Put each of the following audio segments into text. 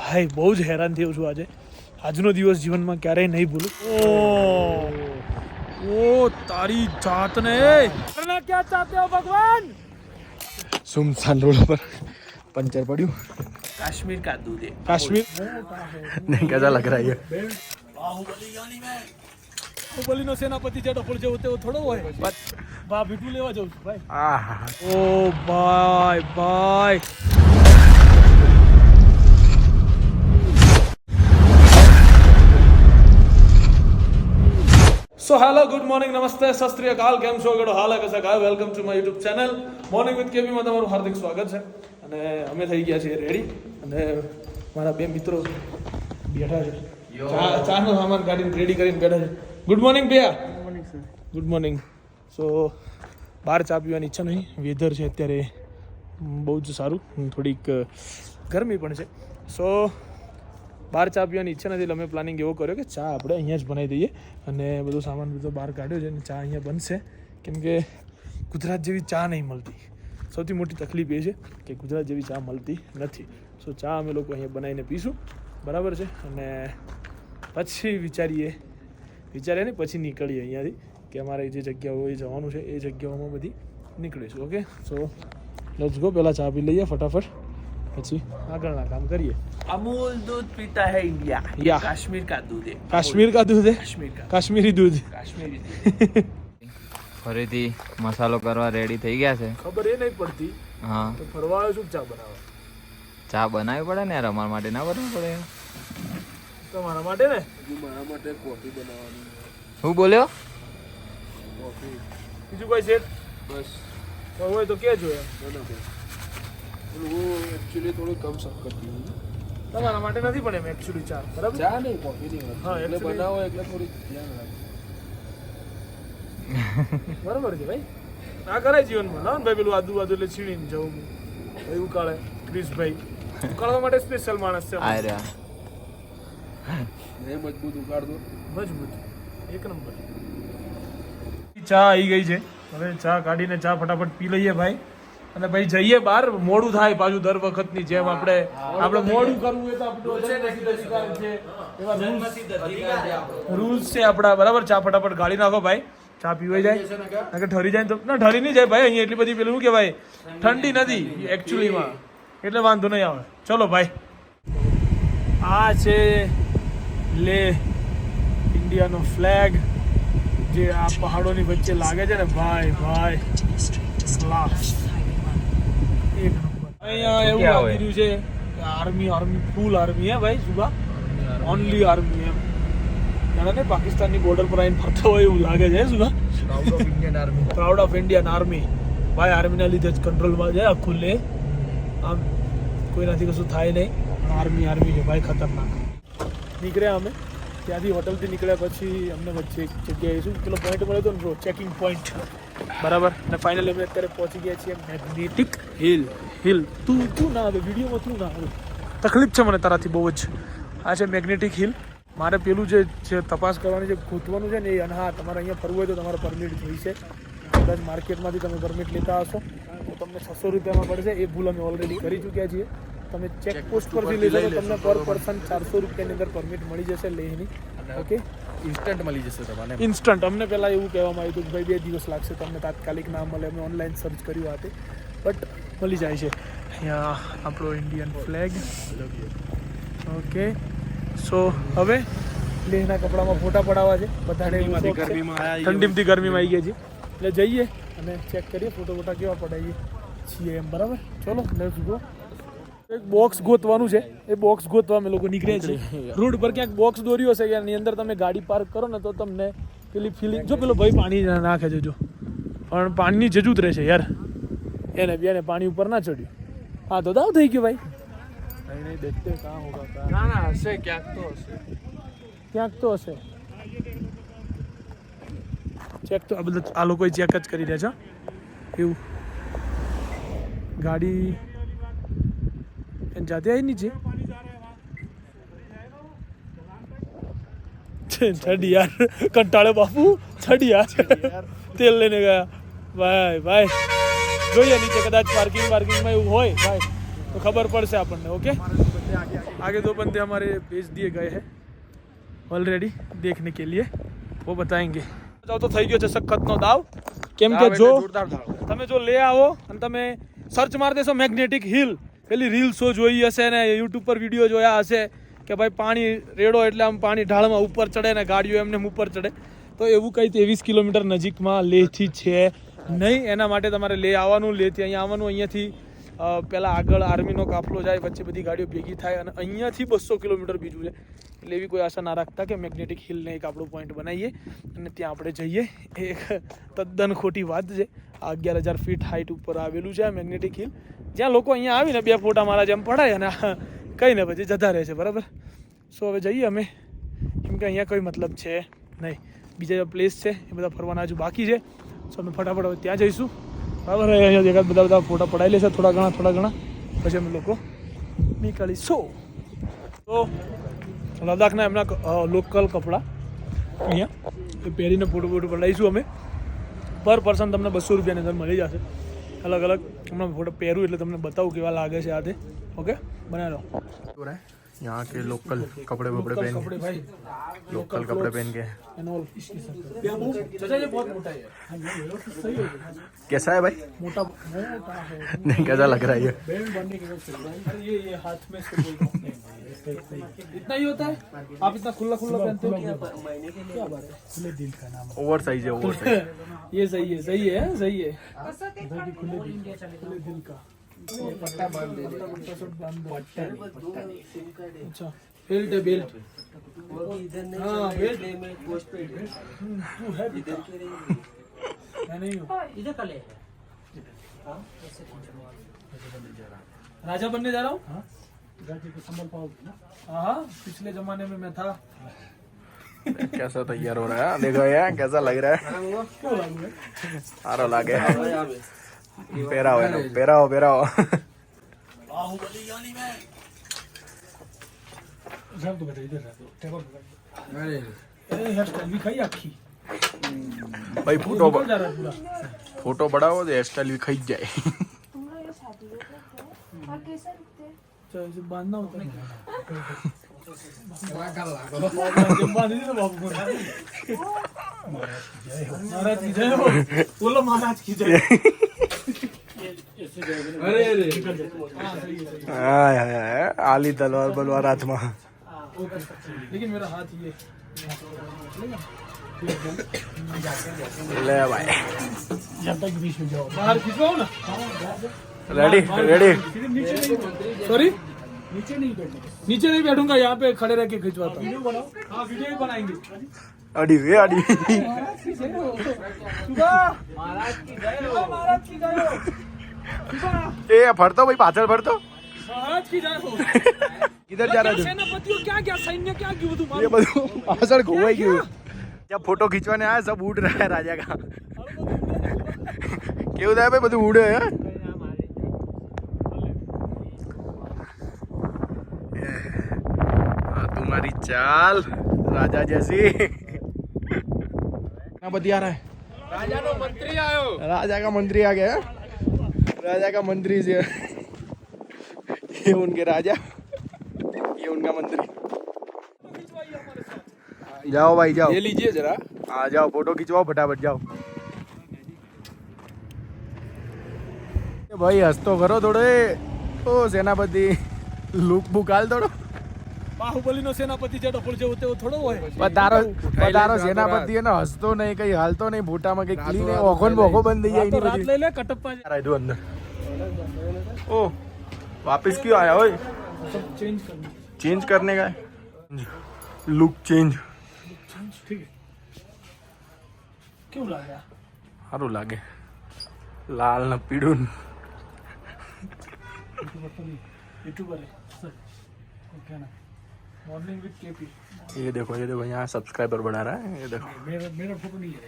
ભાઈ બહુ જ હેરાન થયો છું આજે. આજનો દિવસ જીવનમાં ક્યારેય નહીં ભૂલું. ઓ તારી જાતને કરना क्या चाहते हो भगवान. सुमसान रोड पर पंचर पड़ू. कश्मीर का दूध है. काश्मीर नहीं कैसा लग रहा है ये. બાહુબલીનો સેનાપતિ જેટલો ફૂલ જેવો તેવો થોડો હોય. બા ભીટું લેવા જાઉં છું ભાઈ. ઓ ભાઈ ભાઈ સો હેલો ગુડ મોર્નિંગ નમસ્તે સત શ્રી અકાલ કેમ છો ગડો હાલ કસા કાય welcome to my YouTube channel morning with KB માં તમારું હાર્દિક સ્વાગત છે. અને અમે થઈ ગયા છીએ રેડી અને મારા બે મિત્રો બેઠા છે ચાનો સામાન કાઢીને રેડી કરીને બેઠા છે. ગુડ મોર્નિંગ ભૈયા. Good morning sir. Good morning. So બહાર ચા પીવાની ઈચ્છા નહીં. વેધર છે અત્યારે બહુ જ સારું, થોડીક ગરમી પણ છે. સો બહાર ચા પીવાની ઈચ્છા નથી એટલે અમે પ્લાનિંગ એવો કર્યો કે ચા આપણે અહીંયા જ બનાવી દઈએ અને બધો સામાન બધો બહાર કાઢ્યો છે અને ચા અહીંયા બનશે. કેમ કે ગુજરાત જેવી ચા નહીં મળતી. સૌથી મોટી તકલીફ એ છે કે ગુજરાત જેવી ચા મળતી નથી. સો ચા અમે લોકો અહીંયા બનાવીને પીશું, બરાબર છે. અને પછી વિચારીએ ને પછી નીકળીએ અહીંયાથી કે અમારે જે જગ્યાઓ જવાનું છે એ જગ્યાઓમાં બધી નીકળીશું. Okay, so let's go. પહેલાં ચા પી લઈએ ફટાફટ, પછી આગળના કામ કરીએ. अमूल दूध पीता है इंडिया. या कश्मीर का दूध है. काश्मीर का दूध है. कश्मीर का काश्मीरी दूध. कश्मीरी दूध. ફરીથી મસાલો કરવા રેડી થઈ ગયા છે. ખબર એ નહીં પડતી. હા તો ફરવા આવ્યો છું ચા બનાવવા. ચા બનાવવી પડે ને યાર, અમારા માટે ના બનાવવી પડે. તમારા માટે ને મારા માટે કોફી બનાવવાની. હું બોલ્યો? બીજું કોઈ સેટ બસ તો હોય તો કહેજો એમ. वो एक्चुअली थोड़ी कम शक्कर थी. તમારા માટે નથી પણ એમ એકચ્યુઅલી ચા બરાબર. ચા નહીં કોફી નહીં. હા, એટલે actually- બનાવો એટલે થોડી ધ્યાન રાખો. બરાબર છે ભાઈ. આ કરાય જીવનમાં ના ભાઈ. પેલું આદુ એટલે છીણીને જવું ભાઈ ઉકાળે. ક્રિશભાઈ ઉકાળવા માટે સ્પેશિયલ માણસ છે. આ રહ્યા. એ મજબૂત ઉકાળ દો. મજબૂત એક નંબર. ચા આવી ગઈ છે. હવે ચા કાઢીને ચા ફટાફટ પી લઈએ ભાઈ. અને ભાઈ જઈએ બહાર. મોડું થાય પાછું દર વખતની જેમ. આપણે મોડું કરવું હોય તો આપણું છે એવા રૂલ્સ છે આપણા, બરાબર. ચા ફટાફટ ગાળી નાખો ભાઈ. ચા પીવાઈ જાય કે ઠરી જાય તો ના ઠરી નહીં જાય ભાઈ. અહીંયા એટલી બધી પેલું શું કહેવાય ઠંડી નથી એકચ્યુઅલીમાં, એટલે વાંધો નહીં આવે. ચલો ભાઈ. આ છે લે ઇન્ડિયાનો ફ્લેગ જે આ પહાડોની વચ્ચે લાગે છે ને ભાઈ. ભાઈ ક્લાસ એક નંબર. અહીંયા એવું લાગી રહ્યું છે આર્મી ફૂલ આર્મી હે ભાઈ. સુબા ઓનલી આર્મી એમ જાણે પાકિસ્તાનની બોર્ડર પર આવીને ફરતો હોય એવું લાગે છે. સુબા proud of Indian army. Proud of Indian army ભાઈ. આર્મીના લીધે જ કંટ્રોલમાં છે આખું લે. આમ કોઈનાથી કશું થાય નહીં. આર્મી છે ભાઈ, ખતરનાક. નીકળ્યા અમે ત્યાંથી હોટલથી નીકળ્યા પછી અમને વચ્ચે એક જગ્યાએ શું પેલો પોઈન્ટ મળ્યો હતો ને બ્રો, ચેકિંગ પોઈન્ટ, બરાબર. અને ફાઇનલી અમે અત્યારે પહોંચી ગયા છીએ મેગ્નેટિક હિલ. તું ના આવે વિડીયોમાં, તું ના આવે. તકલીફ છે મને તારાથી બહુ જ. આ છે મેગ્નેટિક હિલ. મારે પેલું જે તપાસ કરવાની જે ગોતવાનું છે ને એ. અને હા, તમારે અહીંયા ફરવું હોય તો તમારે પરમિટ જોઈશે. કદાચ માર્કેટમાંથી તમે પરમિટ લેતા હશો તો તમને 600 રૂપિયામાં પડશે. એ ભૂલ અમે ઓલરેડી કરી ચૂક્યા છીએ. તમે ચેકપોસ્ટ પરથી લેશો તો તમને પર પર્સન 400 રૂપિયાની અંદર પરમિટ મળી જશે લેહની. ઓકે, ઇન્સ્ટન્ટ મળી જશે તમને. ઇન્સ્ટન્ટ. અમને પહેલાં એવું કહેવામાં આવ્યું હતું કે ભાઈ 2 દિવસ લાગશે, તમને તાત્કાલિક ના મળે. અમે ઓનલાઈન સર્ચ કર્યું આ તે, બટ મળી જાય છે. અહીંયા આપણો ઇન્ડિયન ફ્લેગ. ઓકે, સો હવે લેહના કપડામાં ફોટા પડાવવા છે બધાને. ઠંડીમાંથી ગરમીમાં આવી ગયા છે એટલે જઈએ અને ચેક કરીએ ફોટા કેવા પડાવીએ છીએ એમ, બરાબર. ચલો લેટ્સ ગો. એક બોક્સ ગોતવાનું છે. એ બોક્સ ગોતવા અમે લોકો નીકળ્યા છીએ. રોડ પર ક્યાંક બોક્સ દોર્યો હશે કે એની અંદર તમે ગાડી પાર્ક કરો ને તો તમને પેલી ફિલિંગ. જો પેલો ભાઈ પાણી નાખે છે જો, પણ પાણીની જજુત રહેશે યાર. એને પાણી ઉપર ના ચડ્યું. હા તો દાવ થઈ ગયો ભાઈ. નહીં દેખતે કાં હોગા. ના હશે, ક્યાંક તો હશે. ચેક તો આ લોકો ચેક જ કરી રહ્યા છે એવું. ગાડી જાતે આવી નીચે છડી યાર. કંટાળે બાપુ, છડી યાર. તેલ લઈને ગયા ભાઈ. જોઈએ નીચે કદાચ પાર્કિંગમાં એવું હોય ભાઈ તો ખબર પડશે આપણને. ઓકે. आगे 2 बंदे हमारे भेज दिए गए हैं ऑलरेडी देखने के लिए, वो बताएंगे. જાવ તો થઈ ગયો છે સખતનો દાવ, કેમ કે જો તમે જો લે આવો અને તમે સર્ચ મારી દેશો મેગ્નેટિક હિલ, પેલી રીલ્સો જોઈ હશે ને યુટ્યુબ પર વિડીયો જોયા હશે કે ભાઈ પાણી રેડો એટલે આમ પાણી ઢાળમાં ઉપર ચડે ને ગાડીઓ એમને ઉપર ચડે, તો એવું કંઈ 23 કિલોમીટર નજીકમાં લેહથી છે નહીં. એના માટે તમારે લે આવવાનું, લેથી અહીંયા આવવાનું. અહીંયાથી પહેલાં આગળ આર્મીનો કાફલો જાય, વચ્ચે બધી ગાડીઓ ભેગી થાય અને અહીંયાથી 200 કિલોમીટર બીજું છે. એટલે એવી કોઈ આશા ના રાખતા કે મેગ્નેટિક હિલને એક આપણો પોઈન્ટ બનાવીએ અને ત્યાં આપણે જઈએ. એક તદ્દન ખોટી વાત છે. 11,000 ફીટ હાઇટ ઉપર આવેલું છે આ મેગ્નેટિક હિલ, જ્યાં લોકો અહીંયા આવીને 2 ફોટા મારા જેમ પડાય અને કંઈ ને પછી જતા રહે છે. બરાબર. સો હવે જઈએ અમે, કેમ કે અહીંયા કોઈ મતલબ છે નહીં. બીજા જે પ્લેસ છે એ બધા ફરવાના હજુ બાકી છે. સો અમે ફટાફટ હવે ત્યાં જઈશું. બરાબર. અહીંયા એકાદ બધા ફોટા પડાવી લેશે થોડા ઘણા, પછી અમે લોકો નીકળીશું. તો લદ્દાખના એમના લોકલ કપડાં અહીંયા એ પહેરીને ફોટો પડાવીશું અમે. પર પર્સન તમને 200 રૂપિયાની અંદર મળી જશે. અલગ અલગ હમણાં ફોટો પહેરું એટલે તમને બતાવું કેવા લાગે છે આ તે. ઓકે, બનાવી લો. यहाँ के लोकल कपड़े वपड़े पहन के, भाई लोकल कपड़े पहन के. कैसा है भाई? मोटा नहीं, कैसा लग रहा है ये? बैंड बनने के बाद ये हाथ में इतना ही होता है. आप इतना खुला पहनते हो क्या बात है? खुले दिल का नाम ओवर साइज है, ओवर साइज. ये सही है. खुले दिल का पट्टा बांध दे. अच्छा, बेल्ट है, बेल्ट. हाँ, बेल्ट में पोस्ट पे तू है इधर के लिए. मैं नहीं हूँ. इधर का ले. राजा बनने जा रहा हूँ. हाँ, जाके को संभल पाओगे ना. हाँ, पिछले जमाने में मैं था. कैसा तैयार हो रहा है देखो यार, कैसा लग रहा है? सारा लागे पेरा हो. बाहुबली यानी मैं सब तो बेटा इधर रह दो. टेबल पे. अरे हेयर स्टाइल भी खाई आखी भाई. निकल जा रहा है पूरा. फोटो बड़ा हो तो हेयर स्टाइल भी खींच जाए. तो ऐसे बांधना होता है. महाराज की जय हो. बोलो महाराज की जय. अरे आली तलवार बलवार हाथ में. लेकिन मेरा हाथ ये ले भाई, जब तक बीच में जाओ बाहर खिंचवाओ ना. रेडी. सॉरी, नीचे नहीं बैठूंगा, यहाँ पे खड़े रह के खिंचवाता हूँ. हाँ, वीडियो भी बनाएंगे. अड़ी महाराज की जय हो. ए फरतो भाई, पाछળ फरतो. महाराज की जय हो. किधर जा रहा है? सेनापतियों क्या सैन्य क्या क्यों બધું ये બધું પાછળ ખોવાઈ ગયું. जब फोटो खींचवाने आया सब उड़ रहा है राजा का. કેવું થાય ભાઈ, બધું ઉડે હે. तुम्हारी चाल राजा जैसी. सेनापति आ रहा है. राजा नो मंत्री आयो. राजा का मंत्री आ गया. राजा का मंत्री से ये उनके राजा, ये उनका मंत्री. जाओ भाई जाओ. ये लीजिए जरा. आ जाओ, फोटो खिंचवाओ फटाफट, जाओ. भाई हंस तो करो थोड़े. ओ सेनापति, लुक बुक हाल थोड़ो. બાહુબલી નો સેનાપતિ જેટલો ફૂલ જેવો તેવો થોડો હોય. પધારો સેનાપતિ ને હસતો નહીં, કઈ હાલતો નહીં, ફોટામાં કઈ ક્લીન ઓખો ને બોખો બંધ થઈ જાય. રાત લઈ લે કટપ્પા. इधर अंदर. ओ वापस क्यों आया ओए? सब चेंज करना. चेंज करने का लुक चेंज. ठीक है. क्यों लाया? સારું લાગે. લાલ ને પીળું. यूट्यूबर है सर. ओके ना. Morning with KP. ये देखो यहाँ सब्सक्राइबर बढ़ा रहा है. ये देखो मेरा फोटो नहीं है.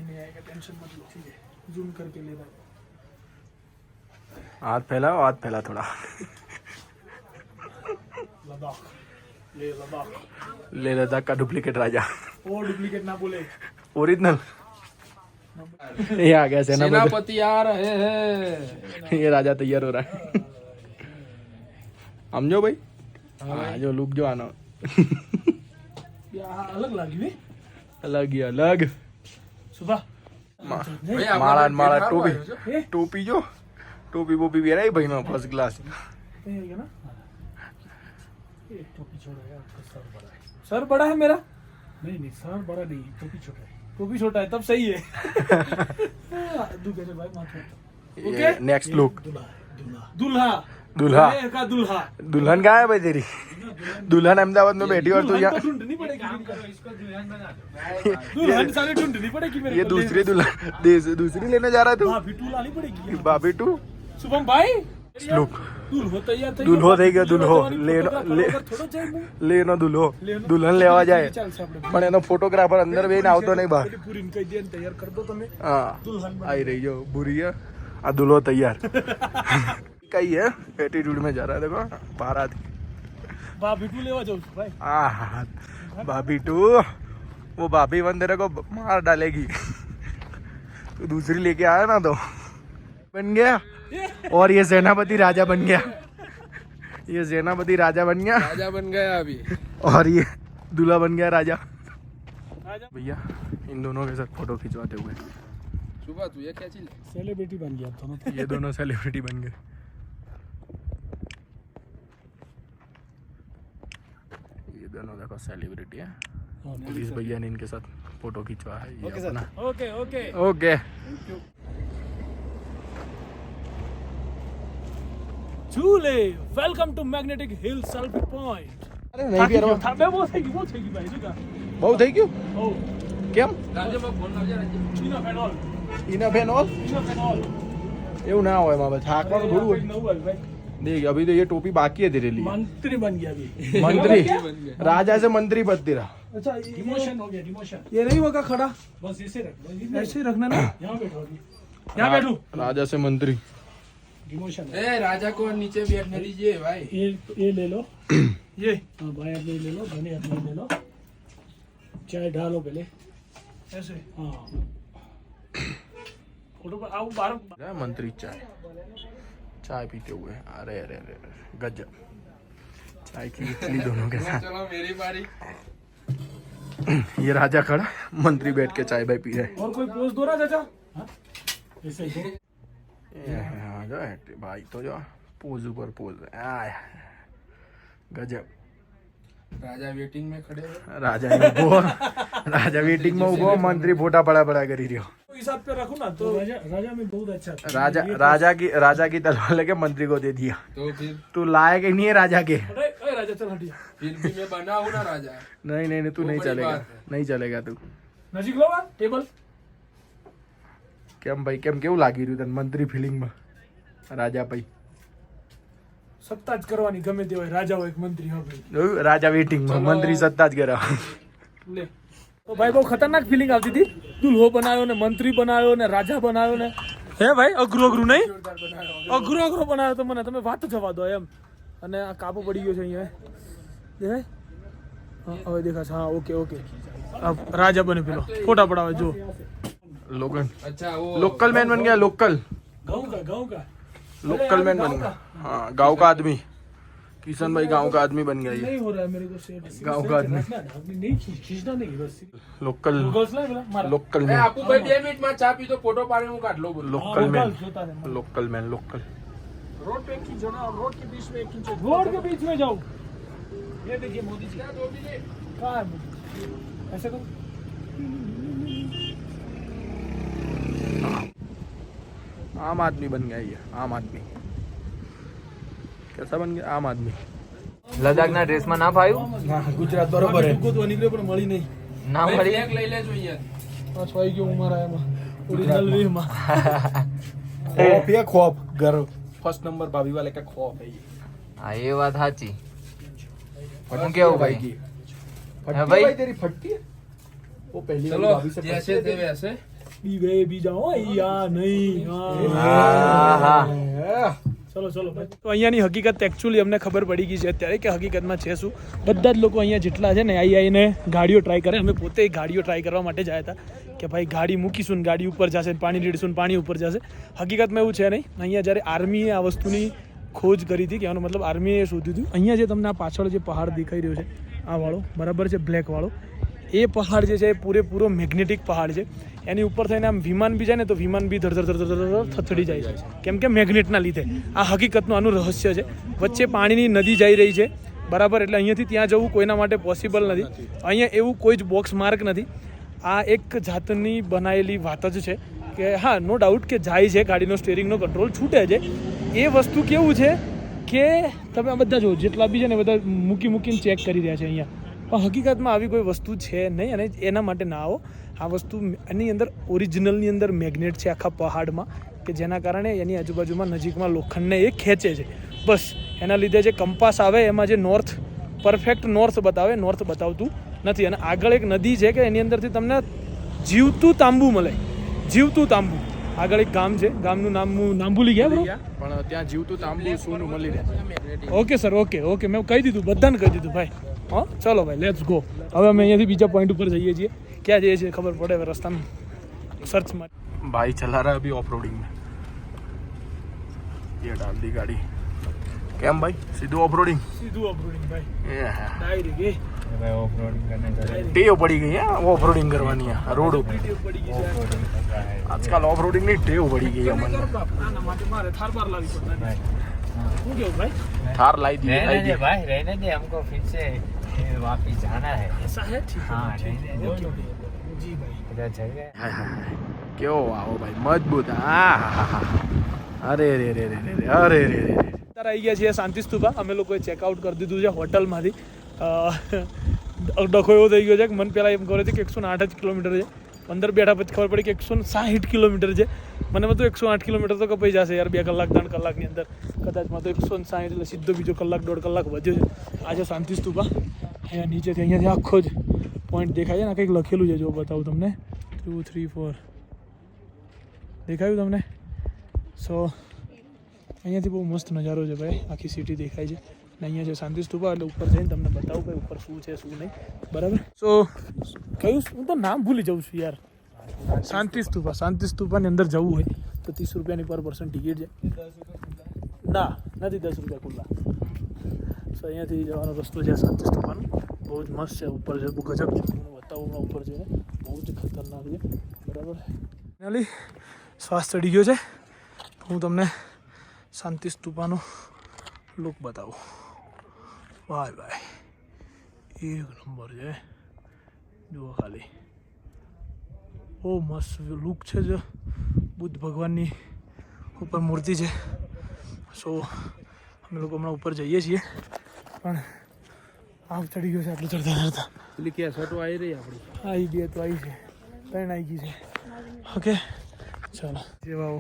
नहीं आएगा, टेंशन मत लो. ठीक है, जूम करके ले रहा. हाथ फैलाओ थोड़ा. लद्दाख ले लद्दाख का डुप्लीकेट राजा. वो डुप्लीकेट ना बोले, ओरिजिनल. ये आ गया सेनापति आ रहे हैं. ये राजा तैयार हो रहा है. समझो भाई. હા જો લુક જો આનો આ અલગ લાગ્યું હે અલગ અલગ સુભા માળા ને માળા ટોપી જો ટોપી બોપી પહેરાઈ ભાઈ નો ફર્સ્ટ ક્લાસ सर बड़ा है मेरा नहीं सर बड़ा नहीं टोपी छोटा है तब सही है ये नेक्स्ट लुक दूल्हा दूल्हा का दूल्हा दुल्हन कहाँ है भाई तेरी दुल्हन अहमदाबाद में बैठी और तू यहाँ ढूंढनी पड़ेगी दुल्हन सारी ढूंढनी पड़ेगी मेरे ये को। दूसरी दुल्हन दूसरी लेने जा रहा है भाभी टू लानी पड़ेगी तू भाभी टू शुभम भाई लुक दूल्हो तैयार થઈ દુલ્હો થઈ ગયો દુલ્હો થોડો જાય લેનો દુલ્હો દુલ્હન લેવા જાય પણ એનો ફોટોગ્રાફર અંદર બેન આવતો નહીં બહાર પૂરી કહી દે તૈયાર કર દો તમે હા आई रही जो बुरी है आ दुल्हो तैयार कई है एटीट्यूड में जा रहा है देखो पारा थी ભાભી ટુ લેવા જાઉં છું ભાઈ हाँ भाभी टू वो भाभी वन तेरे को मार डालेगी तू दूसरी लेके आया ना तो बन गया और ये सेनापति राजा बन गया ये सेनापति राजा बन गया अभी और ये दूल्हा बन गया राजा भैया इन दोनों के साथ फोटो खिंचवाते हुए सुबह तू ये क्या चीज सेलिब्रिटी बन गया दोनों ये दोनों सेलिब्रिटी बन गए ये दोनों देखो सेलिब्रिटी है पुलिस भैया ने इनके साथ फोटो खिंचवा है ये अपना ओके ओके ओके झूले welcome to magnetic hill selfie point अरे नहीं कह रहा था मैं वो થઈ ભાઈ શું કા બહુ થઈ ગયું ઓ કેમ રાજ્યમાં ફોન લાવજે રાજ્ય ચીના ફેનોલ ઇનફ એન્ડ ઓલ એવું ના હોય મારા થાકવાનું થોડું હોય નવું હોય ભાઈ देख अभी तो ये टोपी बाकी है तेरे लिए मंत्री बन गया अभी मंत्री राजा से मंत्री पद तेरा अच्छा डिमोशन हो गया डिमोशन ये नहीं होगा खड़ा बस ऐसे रख ऐसे ही रखना ना यहाँ बैठो अभी यहाँ बैठो राजा से मंत्री डिमोशन ए राजा को नीचे बैठने दीजिए भाई ये ले लो ये हाँ भाई आप ले लो बने अपने ले लो चाय डालो पहले ऐसे हाँ फोटो पर आओ बाहर मंत्री चाय पीते हुए अरे अरे अरे गजब चाय की इडली दोनों के साथ चलो मेरी बारी ये राजा खड़ा मंत्री बैठ के चाय भाई पी रहे और कोई पोज दो ना चाचा ऐसे दो जो भाई तो जो पोज ऊपर पोज गजब राजा वेटिंग में खड़े हैं राजा राजा वेटिंग में उभो मंत्री फोटा बड़ा बड़ा करी रहो हिसाब पे रखो ना तो राजा में बहुत अच्छा था राजा की तलवार लेके मंत्री को दे दिया तो फिर तू लायक ही नहीं है राजा के अरे राजा चल हटिया फिर भी मैं बना हूँ ना राजा नहीं तू वो नहीं बड़ी चलेगा बात है। नहीं चलेगा तू नजीक लो टेबल કેમ ભાઈ કેમ કેવું લાગી રહ્યું તને મંત્રી ફિલિંગ માં રાજા ભાઈ સત્તા જ કરવાની ગમે તે હોય રાજા હોય કે મંત્રી હોય ભાઈ જોયું રાજા વેટિંગ માં મંત્રી સત્તા જ કરે લે તો ભાઈ બહુ ખતરનાક ફિલિંગ આવતી હતી દુલ્હો બનાવ્યો ને મંત્રી બનાવ્યો ને રાજા બનાવ્યો ને હે ભાઈ અઘરું નહીં અઘરું બનાવ્યો તો મને તમે વાત જવા દો એમ અને આ કાબુ પડી ગયો છે અહીંયા દેખાય હા હવે દેખાશે હા ઓકે ઓકે આ રાજા બને પેલો ફોટા પડાવે જો लोगन अच्छा वो लोकल मैन बन गया लोकल गाँव का लोकल मैन बन गया हाँ गांव का आदमी किशन भाई गांव का आदमी बन गया ये नहीं हो रहा है मेरे को सेट गाँव का आदमी नहीं खींचना नहीं बस लोकल गूगल्स ना मारा लोकल ए, मैन आपको भाई 2 मिनट में चा पी तो फोटो पाड़े हूँ काट लो बोलो लोकल मैन जोता है लोकल मैन लोकल रोड पे खींचो ना रोड के बीच में खींचो रोड के बीच में जाओ ये देखिए मोदी जी कहाँ है मोदी जी? ऐसे करो आम आदमी बन गया ये आम आदमी कैसा बन गया आम आदमी લદ્દાખના ડ્રેસમાં ના ફાયું गुजरात बरोबर है તો નીકળે પણ મળી નહીં ના भाई મળી बैग ले ले जो ये પાછો આવી ગયો ઉમારા એમાં ઓરિજિનલ વે માં खौफ या खौफ घर फर्स्ट नंबर भाभी वाले का खौफ है ये હા એ વાત સાચી હું કેવું ભાઈ फटती है भाई? भाई तेरी फटती है वो पहली वाली चलो भाभी से जैसे थे वैसे બી વે બી જાઓ યા નહીં હા હા ચલો ચલો ભાઈ તો અહીંયાની હકીકત એકચ્યુઅલી અમને ખબર પડી ગઈ છે અત્યારે કે હકીકતમાં છે શું બધા જ લોકો અહીંયા જેટલા છે ને આવીને ગાડીઓ ટ્રાય કરે અમે પોતે ગાડીઓ ટ્રાય કરવા માટે જ આવ્યા હતા કે ભાઈ ગાડી મૂકીશું ને ગાડી ઉપર જશે પાણી રેડશું ને પાણી ઉપર જશે હકીકતમાં એવું છે નહીં અહીંયા જ્યારે આર્મીએ આ વસ્તુની ખોજ કરી હતી, કહેવાનો મતલબ આર્મીએ શોધ્યું હતું. અહીંયા જે તમને આ પાછળ જે પહાડ દેખાઈ રહ્યો છે આ વાળો બરાબર છે, બ્લેક વાળો, એ પહાડ જે છે એ પૂરેપૂરો મેગ્નેટિક પહાડ છે. એની ઉપર થઈને આમ વિમાન બી જાય ને તો વિમાન બી ધડ થથડી જાય છે, કેમ કે મેગ્નેટના લીધે. આ હકીકતનું આનું રહસ્ય છે. વચ્ચે પાણીની નદી જઈ રહી છે બરાબર, એટલે અહીંયાથી ત્યાં જવું કોઈના માટે પોસિબલ નથી. અહીંયા એવું કોઈ જ બોક્સ માર્ક નથી. આ એક જાતની બનાવેલી વાત જ છે કે હા, નો ડાઉટ કે જાય છે, ગાડીનો સ્ટીરિંગનો કંટ્રોલ છૂટે છે. એ વસ્તુ કેવું છે કે તમે આ બધા જો જેટલા બી છે ને બધા મૂકીને ચેક કરી રહ્યા છે અહીંયા, પણ હકીકતમાં આવી કોઈ વસ્તુ છે નહીં. અને એના માટે ના આવો. આ વસ્તુ એની અંદર ઓરિજિનલની અંદર મેગ્નેટ છે આખા પહાડમાં, કે જેના કારણે એની આજુબાજુમાં નજીકમાં લોખંડને એ ખેંચે છે. બસ એના લીધે જે કંપાસ આવે એમાં જે નોર્થ, પરફેક્ટ નોર્થ બતાવે, નોર્થ બતાવતું નથી. અને આગળ એક નદી છે કે એની અંદરથી તમને જીવતું તાંબુ મળે, જીવતું તાંબુ. આગળ એક ગામ છે, ગામનું નામ ભૂલી ગયા બ્રો, પણ ત્યાં જીવતું તાંબુ સોનું મળી રહે. ઓકે સર, ઓકે મેં કહી દીધું, બધાને કહી દીધું ભાઈ. હા ચલો ભાઈ, લેટ્સ ગો. હવે અમે અહીંયાથી બીજા પોઈન્ટ ઉપર જઈએ છીએ. ક્યાં જઈએ છીએ ખબર પડે હવે રસ્તામાં સર્ચ માં. भाई चला रहा है अभी ऑफ रोडिंग में, ये डाल दी गाड़ी. કેમ ભાઈ સીધું ઓફ રોડિંગ? સીધું ઓફરોડિંગ ભાઈ, એ હા, ડાયરેક્ટ એ ભાઈ ઓફ રોડ કરને ટેવ પડી ગઈ હે ઓફ રોડિંગ કરવાની. આ રોડ ઉપર પડી ગઈ છે. આજકાલ ઓફ રોડિંગ ની ટેવ પડી ગઈ અમને. આના માટે મારે થાર બાર લાવી પડે. શું કેવું ભાઈ? થાર લાવી દી, रहने લાવી दे દી. भाई, रहने दे, हमको फिर से वापिस जाना है. ऐसा है? ठीक है, हाँ, ठीक है. नहीं, ओके ओके जी भाई. इधर चल गए. હાય હાય, કેવો આવો ભાઈ, મજબૂત. હા હા હા, અરે રે રે રે રે અરે રે રે. અત્યારે આવી ગયા છીએ શાંતિ સ્તૂપા. અમે લોકોએ ચેકઆઉટ કરી દીધું છે હોટલમાંથી. ડખો એવો થઈ ગયો છે કે મને પહેલાં એમ ખબર હતી કે 108 જ કિલોમીટર છે. અંદર બેઠા પછી ખબર પડી કે 160 કિલોમીટર છે. મને બધું 108 કિલોમીટર તો કપાઈ જશે યાર, 2 કલાક 3 કલાકની અંદર. કદાચમાં તો 160 એટલે સીધો બીજો કલાક 1.5 કલાક વધ્યો છે. આજે શાંતિ સ્તૂપા અહીંયા નીચેથી અહીંયાથી આખો જ પોઈન્ટ દેખાય છે ને, કંઈક લખેલું છે, જો બતાવું તમને. 2 3 4 દેખાયું તમને? સો અહીંયાથી બહુ મસ્ત નજારો છે ભાઈ, આખી સિટી દેખાય છે. ને અહીંયા છે શાંતિ સ્તૂપા, એટલે ઉપર જઈને તમને બતાવું કે ઉપર શું છે શું નહીં. બરાબર. સો કયું, હું તો નામ ભૂલી જાઉં છું યાર. શાંતિ સ્તૂપા. શાંતિ સ્તૂપાની અંદર જવું હોય તો 30 રૂપિયાની પર પર્સન ટિકિટ છે. ના નથી 10 રૂપિયા ખુલ્લા. સો અહીંયાથી જવાનો રસ્તો છે શાંતિ સ્તૂપાનો. બહુ જ મસ્ત છે. ઉપર છે, બહુ ગજબ છે. હું બતાવું હમણાં ઉપર છે, બહુ જ ખતરનાક છે. બરાબર. ફાઇનલી શ્વાસ ચડી ગયો છે. હું તમને શાંતિ સ્તૂપાનો લુક બતાવું. વાહ ભાઈ, એક નંબર છે. જુઓ ખાલી, બહુ મસ્ત લુક છે. જો બુદ્ધ ભગવાનની ઉપર મૂર્તિ છે. સો અમે લોકો હમણાં ઉપર જઈએ છીએ, પણ આવ ચડી ગયો છે આટલું ચડતા. પેલી કે શર્ટો આવી રહી આપણી. આવી બે તો આવી છે, 3 આવી ગઈ છે. ઓકે ચાલો જેવા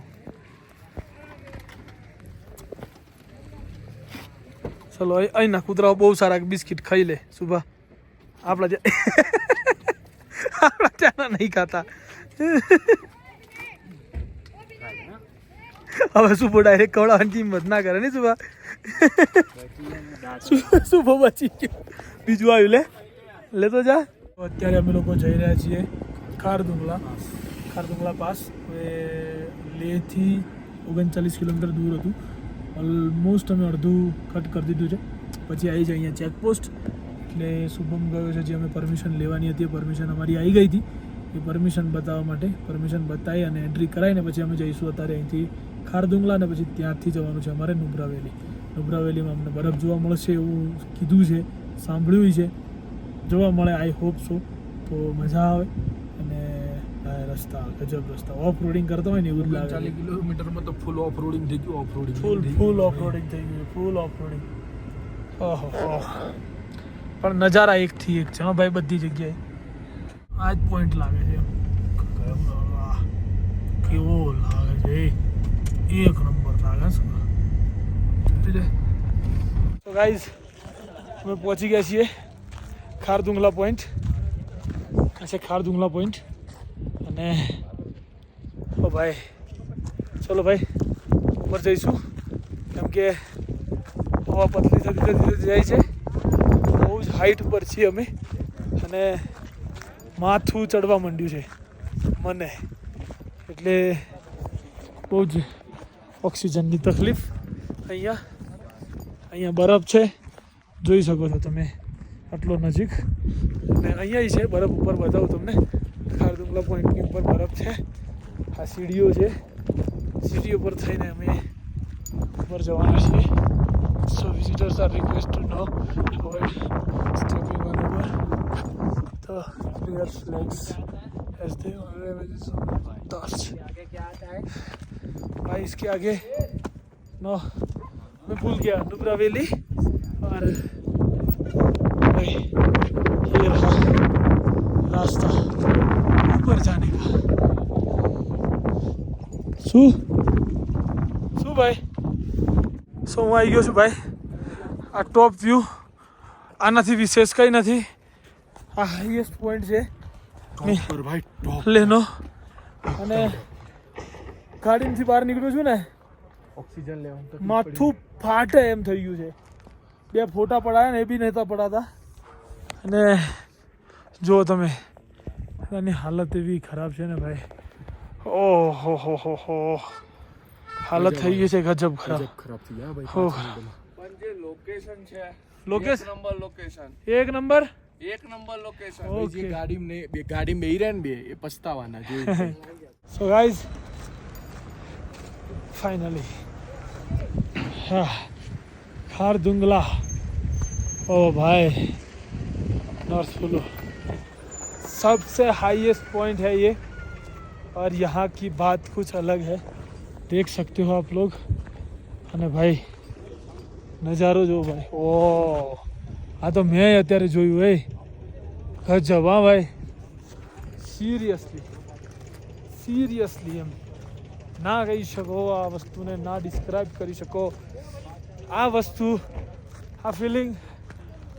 ચલો. અહીંના કૂતરાઓ બહુ સારા બિસ્કિટ ખાઈ લે સુભા. આપણા ત્યાંના નહીં ખાતા. હવે સુભો ડાયરેક્ટ કવડાવવાની કિંમત ના કરે ને સુભા. સુભો બચી ગયો. બીજું આવ્યું, લેતો જા. અત્યારે અમે લોકો જઈ રહ્યા છીએ ખારદુંગલા પાસ. હવે લેહથી 39 કિલોમીટર દૂર હતું. ઓલમોસ્ટ અમે અડધું કટ કરી દીધું છે. પછી આવી જાય અહીંયા ચેકપોસ્ટ. એટલે શુભમ ગયો છે, જે અમે પરમિશન લેવાની હતી પરમિશન અમારી આવી ગઈ હતી. એ પરમિશન બતાવવા માટે પરમિશન બતાવી અને એન્ટ્રી કરાવીને પછી અમે જઈશું અત્યારે અહીંથી ખારદુંગલા, અને પછી ત્યાંથી જવાનું છે અમારે નુબ્રાવેલીમાં અમને બરફ જોવા મળશે એવું કીધું છે, સાંભળ્યું છે. જોવા મળે, આઈ હોપ સો. તો મજા આવે. અને રસ્તા ગજબ રસ્તા, ઓફ રોડિંગ કરતા હોય ને એવું જ લાગે. 40 કિલોમીટરમાં તો ફૂલ ઓફ રોડિંગ થઈ ગયું. ઓફ રોડિંગ ફૂલ ઓફ રોડિંગ થઈ ગયું, ફૂલ ઓફ રોડિંગ. ઓહો, પણ નજારા એકથી એક છે હા ભાઈ, બધી જગ્યાએ આ જ પોઈન્ટ લાગે છે. કેવો લાગે છે, એક નંબર લાગે છે. તો ગાઈઝ અમે પહોંચી ગયા છીએ ખારદુંગલા પોઈન્ટ. આ છે ખારદુંગલા પોઈન્ટ. અને ઓ ભાઈ ચલો ભાઈ ઉપર જઈશું, કેમ કે હવા પતલી થતી થતી જાય છે. બહુ જ હાઈટ ઉપર છીએ અમે, અને માથું ચડવા માંડ્યું છે મને, એટલે બહુ જ ઓક્સિજનની તકલીફ અહીંયા. અહીંયા બરફ છે, જોઈ શકો છો તમે આટલો નજીક. અને અહીંયા છે બરફ ઉપર બતાવું તમને. ખારદુંગલા પોઈન્ટની ઉપર બરફ છે. આ સીડીઓ છે, સીડીઓ પર થઈને અમે ઉપર જવાના છીએ. So visitors are request to no avoid stepping on over the rear legs as they already touch. भाई इसके आगे नो मैं भूल गया नुब्रा वैली और भाई ये रहा रास्ता ऊपर जाने का. શું ભાઈ હું આવી ગયો છું ભાઈ. આ ટોપ વ્યૂ, આનાથી વિશેષ કંઈ નથી. આ હાઈએસ્ટ પોઈન્ટ છે લેનો. અને ગાડીમાંથી બહાર નીકળ્યું છું ને, ઓક્સિજન લેવાનું માથું ફાટે એમ થઈ ગયું છે. 2 ફોટા પડાયા ને એ બી નહોતા પડાતા. અને જો તમે એની હાલત એવી ખરાબ છે ને ભાઈ. ઓહો હો હો હો, હાલત થઈ ગઈ છે ગજબ ખરાબ. ખરાબ થઈ ગયા ભાઈ. હો પણ જે લોકેશન છે લોકેશન નંબર લોકેશન એક નંબર. એક નંબર લોકેશન. ઓકે જે ગાડી બેહી રહ્યા ને બે એ પસ્તાવાના જોયું. So guys finally Khardungla. ओ भाई नॉर्थ पोलो सबसे हाईएस्ट पॉइंट है ये. और यहाँ की बात कुछ अलग है, देख सकते हो आप लोग. અને ભાઈ નજારો જો ભાઈ. ઓ આ તો મેં અત્યારે જોયું ભાઈ. ગજબ હા ભાઈ, સિરિયસલી એમ ના કહી શકો આ વસ્તુને, ના ડિસ્ક્રાઇબ કરી શકો આ વસ્તુ. આ ફિલિંગ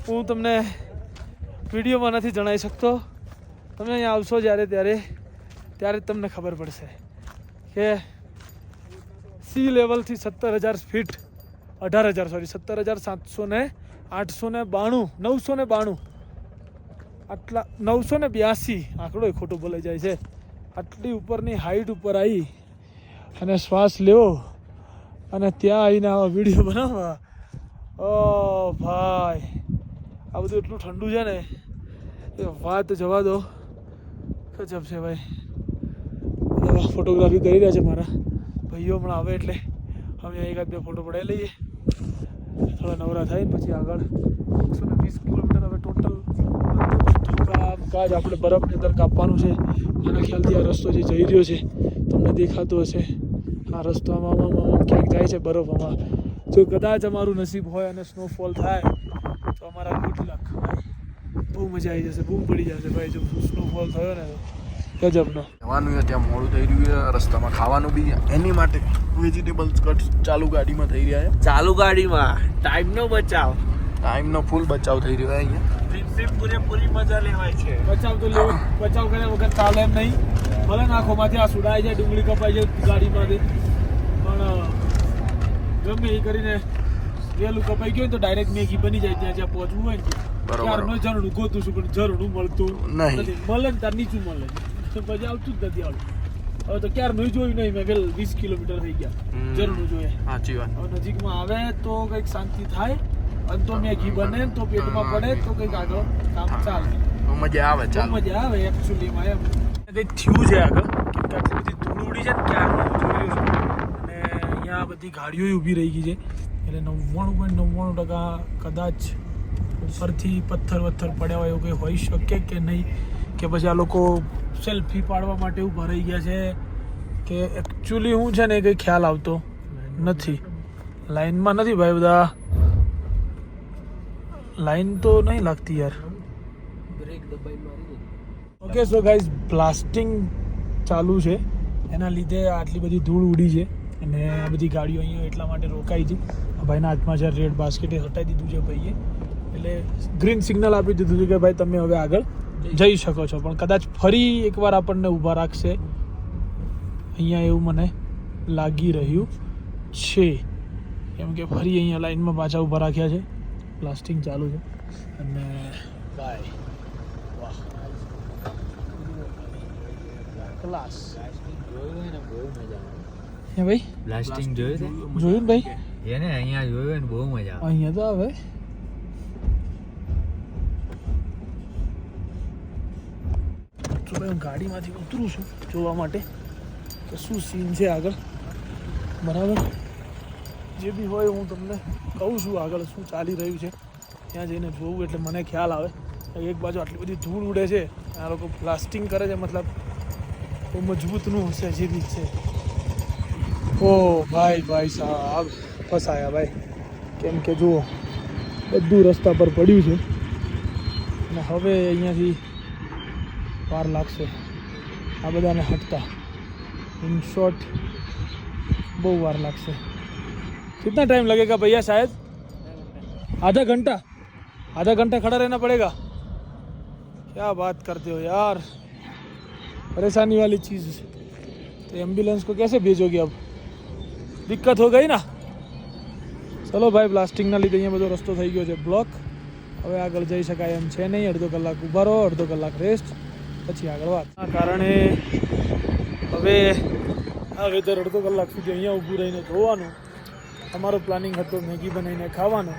હું તમને વિડીયોમાં નથી જણાવી શકતો. તમે અહીંયા આવશો જ્યારે ત્યારે જ તમને ખબર પડશે કે સી લેવલથી 17,000 ફીટ 992 આટલા 982 આંકડો ખોટો બોલાઈ જાય છે. આટલી ઉપરની હાઈટ ઉપર આવી અને શ્વાસ લેવો અને ત્યાં આવીને આવા વિડીયો બનાવવા. ઓ ભાઈ આ બધું એટલું ઠંડુ છે ને એ વાત જવા દો. ગજબ છે ભાઈ. ફોટોગ્રાફી કરી રહ્યા છે મારા ભાઈઓ હમણાં આવે એટલે અમે 1-2 ફોટો પડાવી લઈએ. થોડા નવરા થઈને પછી આગળ 120 કિલોમીટર હવે ટોટલ કામકાજ આપણે બરફની અંદર કાપવાનું છે. મને ખ્યાલથી આ રસ્તો જે જઈ રહ્યો છે તમને દેખાતો હશે. આ રસ્તામાં ક્યાંક જાય છે બરફ. આમાં જો કદાચ અમારું નસીબ હોય અને સ્નોફોલ થાય તો અમારા ગુડ લક ભાઈ. બહુ મજા આવી જશે, બૂમ પડી જશે ભાઈ જો સ્નોફોલ થયો ને તો ગજબનો. જવાનું ત્યાં મોડું થઈ રહ્યું છે, રસ્તામાં ખાવાનું બી એની માટે વેજીટેબલ્સ કટ ચાલુ ગાડીમાં થઈ રહ્યા છે. ચાલુ ગાડીમાં ટાઈમનો બચાવ. ટાઈમનો ફૂલ બચાવ થઈ રહ્યો છે અહીંયા. ટ્રીપની પૂરેપૂરી મજા લેવાય છે. બચાવ તો લેવો, બચાવ કર્યા વગર ચાલે એમ નહીં. ભલે આંખોમાંથી આ સુડાઈ જાય, ડુંગળી કપાઈ જાય ગાડીમાંથી, પણ ગમે એ કરીને વહેલું કપાઈ ગયું તો ડાયરેક્ટ મેગી બની જાય. જ્યાં પહોંચવું હોય ને ત્યારનું ઝરણું ગોતું છું પણ ઝરણું મળતું નથી. મળે ને તાર નીચું મળે પછી આવતું જ નથી આવતું. હવે તો ક્યારનું જોયું નહીં મેં. 20 કિલોમીટર થઈ ગયા ઝરણું જોઈએ. સાચી વાત. હવે નજીકમાં આવે તો કંઈક શાંતિ થાય અને તો મેગી બને તો પેટમાં પડે તો કંઈક આગળ કામ ચાલે. મજા આવે. ચાલો મજા આવે એકચ્યુઅલીમાં એમ. કંઈક થયું છે આગળ કેમ કે આટલી બધી ધૂળ ઉડી છે ને ક્યારનું જોઈ રહ્યો છું. અને અહીંયા બધી ગાડીઓ ઊભી રહી ગઈ છે એટલે 99.99% કદાચ ઉપરથી પથ્થર પડ્યા હોય એવું કંઈ હોઈ શકે કે નહીં, કે પછી આ લોકો સેલ્ફી પાડવા માટે ઊભા રહી ગયા છે કે એકચ્યુઅલી હું છે ને કંઈ ખ્યાલ આવતો નથી. લાઈનમાં નથી ભાઈ, બધા લાઈન તો નહીં લાગતી યાર. ઓકે સો ગાઈઝ બ્લાસ્ટિંગ ચાલુ છે એના લીધે આટલી બધી ધૂળ ઉડી છે અને આ બધી ગાડીઓ અહીંયા એટલા માટે રોકાઈ છે. ભાઈના હાથમાં છે રેડ બાસ્કેટ, એ હટાવી દીધું છે ભાઈએ. એટલે ગ્રીન સિગ્નલ આપી દીધું છે કે ભાઈ તમે હવે આગળ જઈ શકો છો. પણ કદાચ ફરી એકવાર આપણને ઊભા રાખશે અહીંયા એવું મને લાગી રહ્યું છે. કેમ કે ફરી અહીંયા લાઈનમાં પાછા ઊભા રાખ્યા છે. બ્લાસ્ટિંગ ચાલુ છે અને બાય વાહ ક્લાસ. હે ભાઈ બ્લાસ્ટિંગ જોયું જોયું ને ભાઈ. એને અહીંયા જોયું ને બહુ મજા આવે. અહીંયા તો આવે. તો ભાઈ હું ગાડીમાંથી ઉતરું છું જોવા માટે કે શું સીન છે આગળ. બરાબર, જે બી હોય હું તમને કહું છું આગળ શું ચાલી રહ્યું છે. ત્યાં જઈને જોવું એટલે મને ખ્યાલ આવે. એક બાજુ આટલી બધી ધૂળ ઉડે છે, આ લોકો બ્લાસ્ટિંગ કરે છે, મતલબ બહુ મજબૂતનું હશે જે બી છે. ઓ ભાઈ સાહેબ ફસાયા ભાઈ, કેમ કે જુઓ બધું રસ્તા પર પડ્યું છે અને હવે અહીંયાથી વાર લાગશે આ બધાને હટતા. ઇન શોર્ટ બહુ વાર લાગશે. कितना टाइम लगेगा भैया? शायद आधा घंटा खड़ा रहना पड़ेगा. क्या बात करते हो यार, परेशानी वाली चीज़. तो एम्बुलेंस को कैसे भेजोगे? अब दिक्कत हो गई ना. ચલો ભાઈ, બ્લાસ્ટિંગના લીધે અહીંયા બધો રસ્તો થઈ ગયો છે બ્લોક. હવે આગળ જઈ શકાય એમ છે નહીં. અડધો કલાક ઊભા રહો, અડધો કલાક રેસ્ટ, પછી આગળ વાત. આ કારણે હવે આ વેધર અડધો કલાક સુધી અહીંયા ઊભું રહીને જોવાનું. અમારો પ્લાનિંગ હતો મેગી બનાવીને ખાવાનો,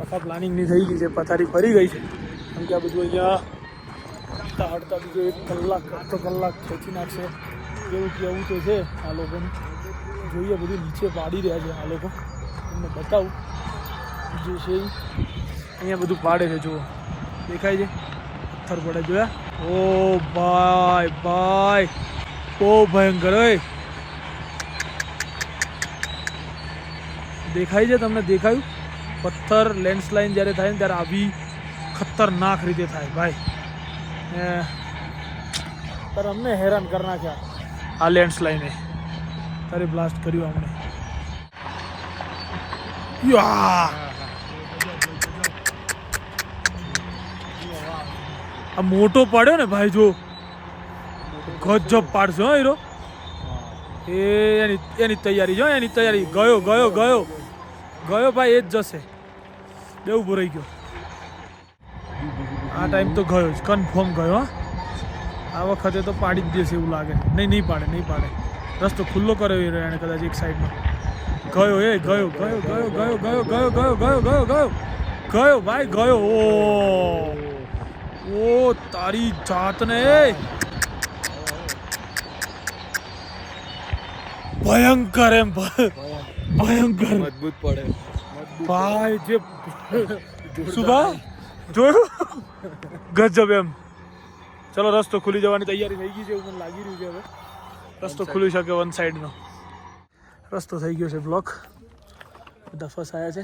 આખા પ્લાનિંગની થઈ ગઈ છે, પથારી ફરી ગઈ છે. કેમ કે આ બધું અહીંયા હટતા બીજો 1 કલાક અડધો કલાક ખેંચી નાખશે એવું કહેવું તો છે આ લોકોનું. જોઈએ બધું નીચે પાડી રહ્યા છે આ લોકો, તમને બતાવું જે છે અહીંયા બધું પાડે છે. જુઓ દેખાય છે, પથ્થર પડે જોયા? ઓ ભાઈ બહુ ભયંકર હોય. દેખાય છે તમને? દેખાયું? પથ્થર લેન્ડસ્લાઇડ જ્યારે થાય ને ત્યારે આવી ખતરનાક રીતે થાય ભાઈ. ત્યારે અમને હેરાન કરી નાખ્યા આ લેન્ડસ્લાઇડે. ત્યારે બ્લાસ્ટ કર્યું અમને. યા આ મોટો પાડ્યો ને ભાઈ, જો ગજબ પાડશો હા હીરો. એની તૈયારી જો, એની તૈયારી. ગયો ભાઈ, એ જ જશે. બે ઊભો રહી ગયો. આ ટાઈમ તો ગયો જ, કન્ફર્મ ગયો. હા, આ વખતે તો પાડી જ દેશે એવું લાગે. નહીં પાડે. રસ્તો ખુલ્લો કર્યો એને કદાચ એક સાઈડમાં. ગયો ભાઈ, ગયો. ઓ તારી જાતને, ભયંકર એમ ભયંકર મજબૂત પડે. ભાઈ. જે સુભા જોયું, ગજબ એમ. ચલો, રસ્તો ખુલી જવાની તૈયારી થઈ ગઈ છે એવું મને લાગી રહ્યું છે. હવે રસ્તો ખુલી શકે વન સાઈડનો રસ્તો થઈ ગયો છે બ્લોક. બધા ફસાયા છે,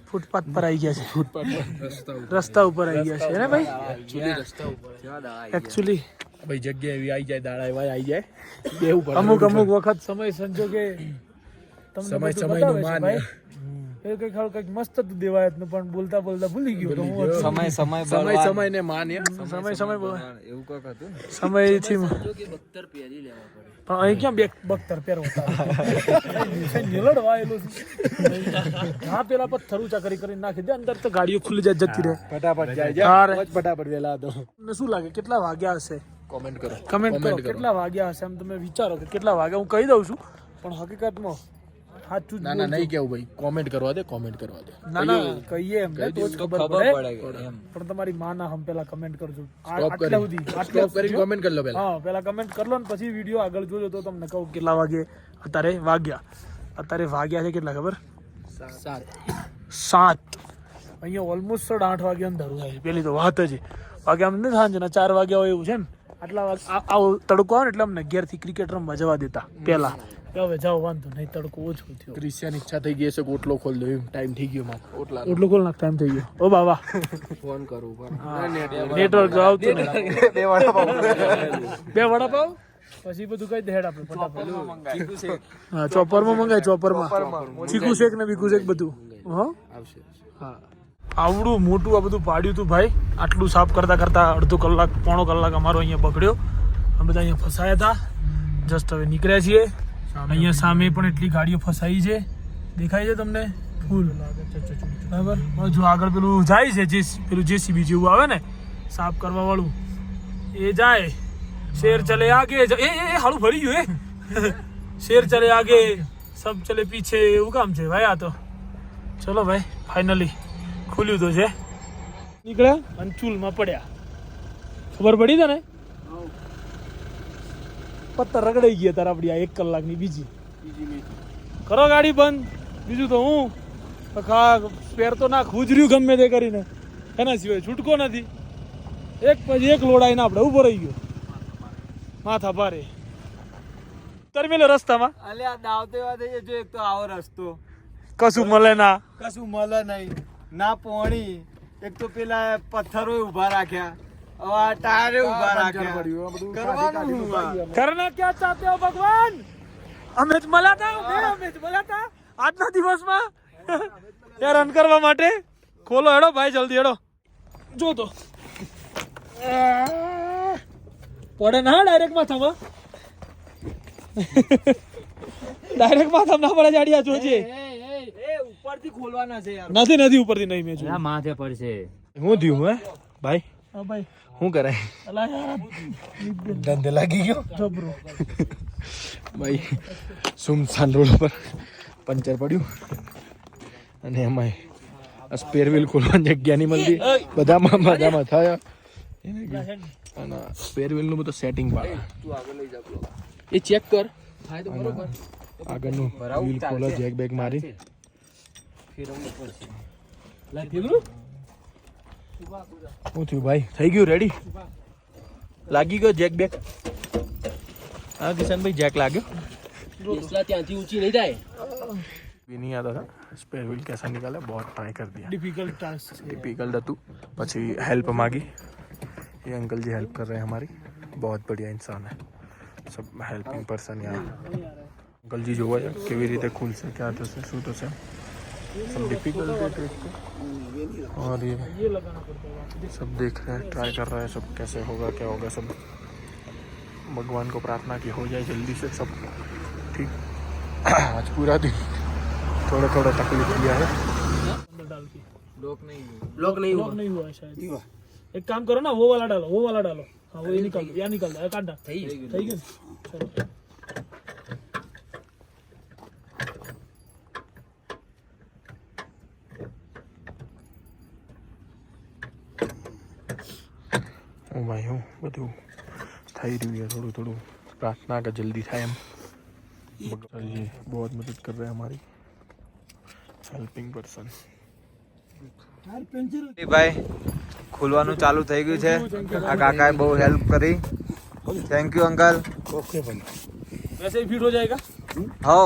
ફૂટપાથ પર આવી ગયા છે, રસ્તા ઉપર આવી ગયા છે ને ભાઈ. એકચ્યુઅલી ભાઈ જગ્યા એવી આવી જાય, દાડા એવા આવી જાય. અમુક વખત સમય સંજોગે તમને સમયનું માન એ કંઈક મસ્ત હતું દેવાયત નું, પણ બોલતા ભૂલી ગયો. સમયને માન સમય એવું કોક હતું ને. સમયથી પણ અહીં ક્યાં બખ્તર પહેરવા નિલડવાયેલું છે. હા, પેલા પથ્થર ઊંચા કરી નાખી દે અંદર, તો ગાડીઓ ખુલ્લી જાય, જતી રહે ફટાફટ ફટાફટ વેલા હતો. તમને શું લાગે કેટલા વાગ્યા હશે? કોમેન્ટ કરો. કેટલા વાગ્યા હશે એમ તમે વિચારો કે કેટલા વાગ્યા. હું કહી દઉં છું, પણ હકીકતમાં સાચું ના નહીં કેવું ભાઈ, કોમેન્ટ કરવા દે. ના કહીએ એમ તો જ ખબર પડે. પણ તમારી માના હમ પેલા કમેન્ટ કરજો. આટલા સુધી કોમેન્ટ કરી લો પહેલા. હા, પેલા કમેન્ટ કરી લો ને પછી વિડીયો આગળ જોજો તો તમને કહું કેટલા વાગે અત્યારે વાગ્યા છે. કેટલા ખબર? 7. અહીંયા ઓલમોસ્ટ 8:30 વાગે અંધારું થાય. પેલી તો વાત જ વાગ્યા અમને સાંજના 4 વાગ્યા હોય એવું છે ને. આટલા વાગે આવો તડકો આવે ને એટલે અમને 11 થી ક્રિકેટ રમવા જવા દેતા પહેલા. હવે જાઓ, વાંધો નહીં, તડકો ઓછો થયો. ક્રિશ્ચિયન ઈચ્છા થઈ ગઈ છે કે ઓટલો ખોલ દો. ટાઈમ થઈ ગયો મારો. ઓટલો ખોલ નાખ, ટાઈમ થઈ ગયો. ઓ બાબા, ફોન કરું. નેટવર્ક આવતું નહીં. 2 વડાપાવ પછી બધું કઈ દે હેડ આપણે ફટાફટ. હા, ચોપરમાં મંગાય. ચોપરમાં ચીકુ શેક ને બીકુ શેક બધું. હા, આવડું મોટું આ બધું પાડ્યું હતું ભાઈ. આટલું સાફ કરતા અડધો કલાક પોણો કલાક અમારો અહીંયા બગડ્યો. અમે બધા અહીંયા ફસાયા હતા. જસ્ટ હવે નીકળ્યા છીએ. અહીંયા સામે પણ એટલી ગાડીઓ ફસાઈ છે, દેખાય છે તમને? ફૂલ. બરાબર. જો આગળ પેલું જાય છે, પેલું જેસીબી જેવું આવે ને સાફ કરવા વાળું, એ જાય. શેર ચલે આગે. એ હાલું ભરી ગયું. શેર ચલે આગે, सब चले पीछे એવું કામ છે ભાઈ આ તો ચલો ભાઈ ફાઇનલી ખુલ્યું તો છે નીકળ્યા અને ચૂલમાં પડ્યા ખબર પડી તને પત્તર રગડાઈ ગયા તારા આપડી આ 1 કલાકની બીજી કરો ગાડી બંધ બીજું તો હું સ્પેર તો ના ખુજર્યું ગમે તે કરીને એના સિવાય છૂટકો નથી એક પછી એક લોડાઈને આપણે ઉભો રહી ગયો માથા ભારે તરમેલે રસ્તામાં અલ્યા દાવતે વાતે જો એક તો આવો રસ્તો કશું મળે ના કશું મળે નહીં ના પોણી એક તો પેલા પથ્થરો ઊભા રાખ્યા હવે આ ટાયરે ઊભા રાખ્યા કરવાનું શું આ? करना क्या चाहते हो भगवान हमें જ મળ્યા હતા હમે જ મળ્યા હતા આજના દિવસમાં યાર રન કરવા માટે ખોલો હેડો ભાઈ જલ્દી હેડો જો તો પડે ના ડાયરેક્ટ માથામાં ડાયરેક્ટ માથામાં ના પડે જાડિયા જોજે એ ઉપરથી ખોલવાના છે યાર નથી ઉપરથી નહીં મેં જોયું માથે પડશે હું થયું હે ભાઈ હા ભાઈ શું કરાય અલા યાર ધંધે લાગી ગયો જબરો ભાઈ સુમસાન રોડ પર પંચર પડ્યું અને એમાં સ્પેર વ્હીલ ખોલવાની જગ્યા નહીં મળતી બધામાં થયા અને સ્પેર વ્હીલનું બધું સેટિંગ પાડે એ ચેક કર આગળનું વ્હીલ ખોલો જેક બેક મારી શું થયું ભાઈ થઈ ગયું રેડી લાગી ગયો જેક બેક હા કિશનભાઈ જેક લાગ્યો ત્યાંથી ઊંચી નહીં જાય भी नहीं आता था स्पेयर व्हील कैसा निकाला बहुत ट्राई कर दिया डिफिकल्ट टास्क डिफिकल्ट હતું પછી हेल्प मांगी ये अंकल जी हेल्प कर रहे हैं हमारी बहुत बढ़िया इंसान है सब हेल्पिंग पर्सन यहाँ अंकल जी જોવા છે કેવી રીતે ખુલશે क्या થશે શું થશે सब डिफिकल्ट है ट्रिक और ये सब देख रहे हैं ट्राई कर रहे हैं सब कैसे होगा क्या होगा सब भगवान को प्रार्थना की हो जाए जल्दी से सब ठीक आज पूरा दिन थोड़ा थोड़ा तकलीफ किया है લોક નહીં लॉक नहीं हुआ है शायद एक काम करो ना वो वाला डालो हाँ वो ये निकाल दो या निकाल दो या काट डाल થઈ થઈ ગયું ચલો ओ भाई हूँ બધું થઈ રહ્યું है थोड़ा थोड़ा प्रार्थना का जल्दी થાય એમ सर जी बहुत मदद कर रहे हैं हमारी हेल्पिंग पर्सन ભાઈ ખુલવાનું ચાલુ થઈ ગયું છે આ કાકાએ બહુ હેલ્પ કરી થેન્ક યુ અંકલ ओके भाई वैसे ही फिट हो जाएगा હો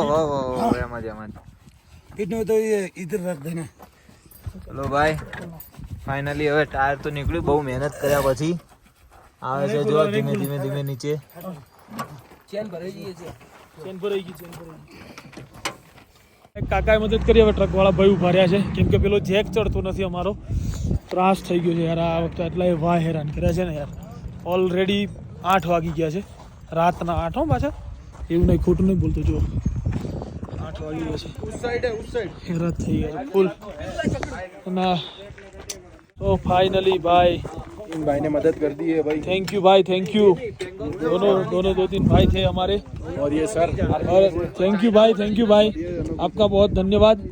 એમ જ कितने तो ये इधर रख देना ચલો ભાઈ ફાઇનલી હવે ટાયર તો નીકળ્યું બહુ મહેનત કર્યા પછી આવે છે જો ધીમે ધીમે નીચે ચેન ભરાઈ ગઈ છે ચેન ભરાઈ ગઈ એક કાકાએ મદદ કરી હવે ટ્રક વાળા ભાઈ ઉભા રહ્યા છે કેમ કે પેલો જેક ચડતો નથી અમારો ત્રાસ થઈ ગયો છે યાર આ વખતે એટલા વાહ હેરાન કર્યા છે ને યાર ઓલરેડી 8 વાગી ગયા છે રાતના 8 પાછા એવું નહીં ખોટું નહીં બોલતો જો 8 વાગી ગયા છે उस साइड હેરાન થઈ ગયા ફૂલ ના તો ફાઇનલી भाई इन भाई ने मदद कर दी है भाई थैंक यू भाई थैंक यू दोनों 2-3 भाई थे हमारे और ये सर और थैंक यू भाई आपका बहुत धन्यवाद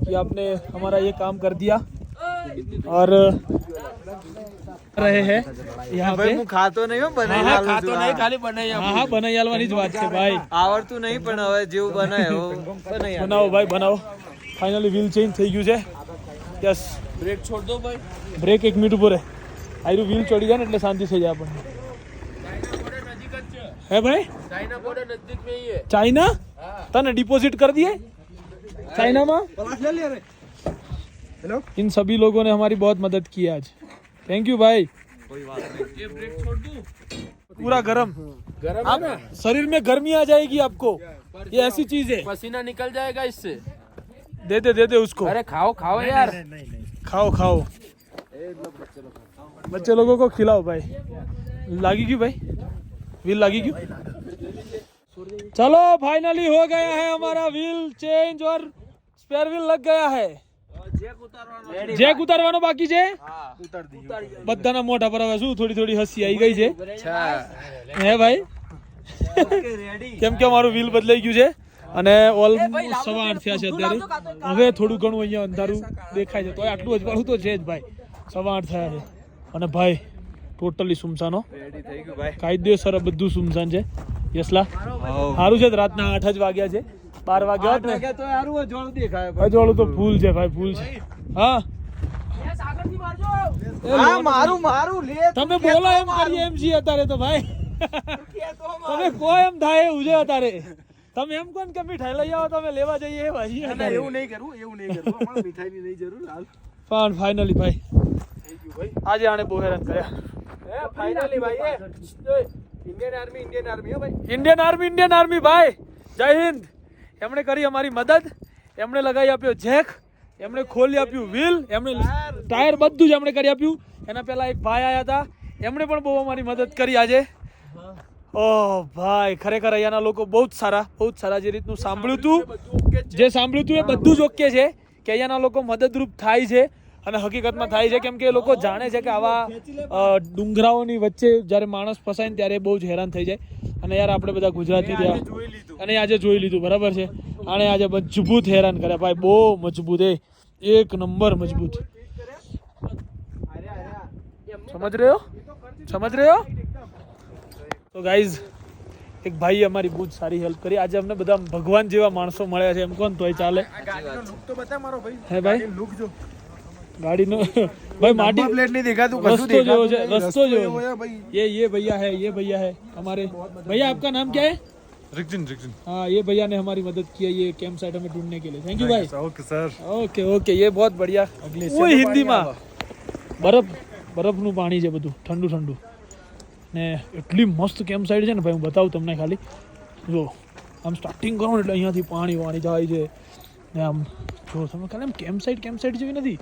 कि आपने हमारा ये काम कर दिया और रहे हैं यहाँ पे હું ખાતો નહીં હો બનાવી हाँ, ખાતો નહીં ખાલી બનાવી हाँ बनाई आलवानी ज बात है भाई આવડતું નહીં પણ હવે જેવું બનાવે એવું બનાવી बनाओ भाई बनाओ फाइनली व्हील चेंज થઈ ગયું છે યસ ब्रेक छोड़ दो भाई બ્રેક 1 મિનિટ ઉપર આયરું વ્હીલ ચડી જાય ને એટલે શાંતિ થઈ જાય આપણને હે ભાઈ चाइना बॉर्डर नजदीक में ही है चाइना तने डिपॉजिट कर दिए चाइना में हेलो इन सभी लोगों ने हमारी बहुत मदद की आज थैंक यू भाई पूरा गरम आप शरीर में गर्मी आ जाएगी आपको ये ऐसी चीज है पसीना निकल जाएगा इससे दे दे उसको अरे खाओ खाओ यार खाओ बच्चे लोगों को खिलाओ भाई लागी क्यों भाई व्हील लागी क्यों चलो फाइनली हो गया है हमारा व्हील चेंज और स्पेयर व्हील लग गया है જેક ઉતારવાનો બાકી છે બધાના મોઢા પર હવે શું થોડી હસી આવી ગઈ છે હે ભાઈ કેમ કે મારું વ્હીલ બદલાઈ ગયું છે અને ઓલમોસ્ટ 8:15 થયા છે અત્યારે. હવે થોડું ઘણું અહીંયા અંધારું દેખાય છે, તોય આટલું અજવાળું તો છે જ ભાઈ. 8:15 થયા છે અને ભાઈ ટોટલી સુમસાનો રેડી થઈ ગયું ભાઈ. કાયદેસર બધું સુમસાન છે. યસલા સારું છે, રાતના 8 જ વાગ્યા છે. 12 વાગ્યા હોત ને તો સારું અજવાળું દેખાય ભાઈ. અજવાળું તો ફૂલ છે ભાઈ, ફૂલ છે. હા હા મારું લે તમે બોલો એમ કરીએ એમ છીએ અત્યારે તો ભાઈ. તમે કો એમ થાય એવું છે અત્યારે. તમે એમ કોણ કે મીઠાઈ લઈ આવો, તમે લેવા જઈએ એ ભાઈ. એવું નહીં કરવું અમારે મીઠાઈની નહીં જરૂર હાલ પણ ફાઇનલી ભાઈ આજે આને બહુ હેરાન કર્યા. ફાઇનલી ભાઈ ઇન્ડિયન આર્મી હો ભાઈ. ઇન્ડિયન આર્મી ભાઈ, જય હિન્દ. એમણે કરી અમારી મદદ, એમણે લગાવી આપ્યો જેક, એમણે ખોલી આપ્યું વ્હીલ, એમણે ટાયર, બધું જ એમણે કરી આપ્યું. એના પહેલા એક ભાઈ આવ્યા હતા, એમણે પણ બહુ અમારી મદદ કરી આજે. ઓહ ભાઈ ખરેખર અહીંયાના લોકો બહુ જ સારા. જે રીતનું સાંભળ્યું હતું એ બધું જ ઓકે છે કે અહીંયાના લોકો મદદરૂપ થાય છે અને હકીકતમાં થાય છે, કેમ કે એ લોકો જાણે છે કે આવા ડુંગરાઓની વચ્ચે જ્યારે માણસ ફસાય ને ત્યારે બહુ જ હેરાન થઈ જાય. અને યાર આપણે બધા ગુજરાતી રહ્યા અને આજે જોઈ લીધું, બરાબર છે. આને આજે મજબૂત હેરાન કર્યા ભાઈ, બહુ મજબૂત, એક નંબર મજબૂત. સમજ રહ્યો? તો ગાઈઝ એક ભાઈ અમારી બહુ જ સારી હેલ્પ કરી. આજે અમને બધા ભગવાન જેવા માણસો મળ્યા છે, એમ કોણ તોય ચાલે. તો બતા મારો ભાઈ. હે ભાઈ લુક જો ગાડીનો ભાઈ માટી પ્લેટ નહીં દેખાતું, રસ્તો જેવો છે, રસ્તો જેવો है છે. भाई. ये भैया है हमारे भैया. आपका नाम क्या है? रिक्जिन हाँ, ये भैया ने हमारी मदद किया ये कैंप साइट हमें ढूंढने के लिए. थैंक यू भाई. Okay sir. ओके ये बहुत बढ़िया. वो હિન્દીમાં બરફનું પાણી છે બધું, ઠંડુ ને એટલી મસ્ત કેમ્પ સાઇટ છે ને ભાઈ, હું બતાવું તમને ખાલી. જો આમ સ્ટાર્ટિંગ કરો ને એટલે અહીંયાથી પાણી જાય છે ને આમ જો તમે ખાલી આમ કેમ્પ સાઇટ જેવી નથી.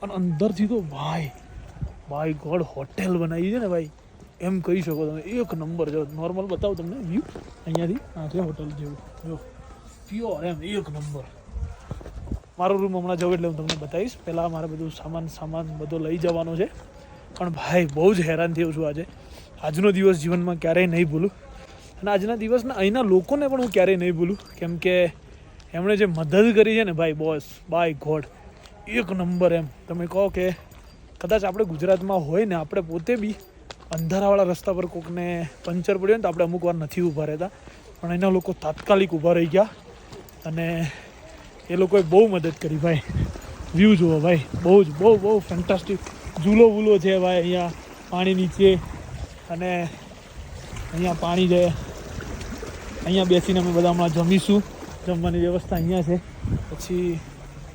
અને અંદરથી તો ભાઈ ગોડ હોટેલ બનાવી છે ને ભાઈ, એમ કહી શકો તમે. એક નંબર જો નોર્મલ બતાવું તમને વ્યૂ અહીંયાથી. આ છે હોટલ જેવું, જો પ્યોર એમ એક નંબર. મારો રૂમ હમણાં જવું એટલે હું તમને બતાવીશ. પહેલાં મારે બધું સામાન બધો લઈ જવાનો છે. પણ ભાઈ બહુ જ હેરાન થયો છું આજે. આજનો દિવસ જીવનમાં ક્યારેય નહીં ભૂલું અને આજના દિવસના અહીંના લોકોને પણ હું ક્યારેય નહીં ભૂલું, કેમ કે એમણે જે મદદ કરી છે ને ભાઈ, બોસ બાય ગોડ એક નંબર. એમ તમે કહો કે કદાચ આપણે ગુજરાતમાં હોય ને આપણે પોતે બી અંધારાવાળા રસ્તા પર કોકને પંચર પડ્યો ને તો આપણે અમુક વાર નથી ઊભા રહેતા, પણ એના લોકો તાત્કાલિક ઊભા રહી ગયા અને એ લોકોએ બહુ મદદ કરી ભાઈ. વ્યૂ જુઓ ભાઈ, બહુ ફેન્ટાસ્ટિક. ઝૂલો છે ભાઈ અહીંયા પાણી નીચે અને અહીંયા પાણી છે. અહીંયા બેસીને અમે બધા હમણાં જમીશું. જમવાની વ્યવસ્થા અહીંયા છે. પછી